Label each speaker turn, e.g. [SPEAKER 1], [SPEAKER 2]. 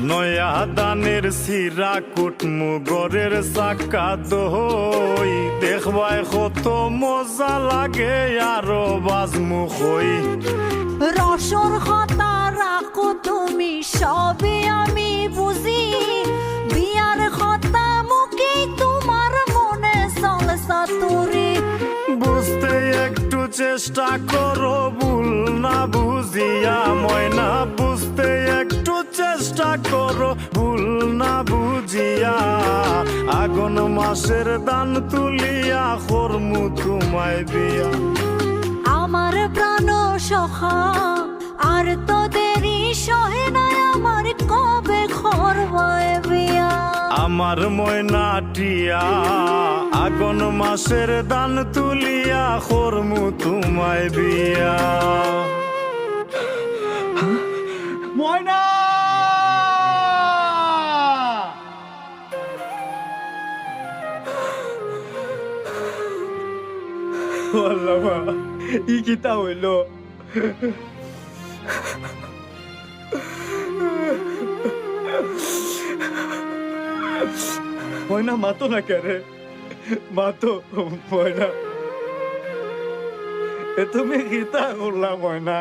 [SPEAKER 1] নয়া দানের সিরা কুটমু গরের চাকা দই দেখবাই কত মজা লাগে আরো বাজমু কই
[SPEAKER 2] রসর কথা রাখো তুমি সবে আমি বুঝি বিয়ার কথা মুখে তোমার মনে চলসা তুরি
[SPEAKER 1] বুঝতে একটু চেষ্টা করো ভুল না বুঝিয়া ময়না বুঝতে একটু চেষ্টা করো ভুল না বুঝিয়া আগুন মাসের দান তুলিয়া করমু তোমায় বিয়া
[SPEAKER 2] আমার প্রাণ সখা আর তো দেরি সহে না আমার কবে খরবায় বিয়া
[SPEAKER 1] আমার ময়নাটিয়া আগুন মাসের দান তুলিয়া করমু তোমায় বিয়া
[SPEAKER 3] ময়না আল্লাহ ই কিতা হইল ময়না মাতো না কে মাতো ময়না এ তুমি কিতা করলা ময়না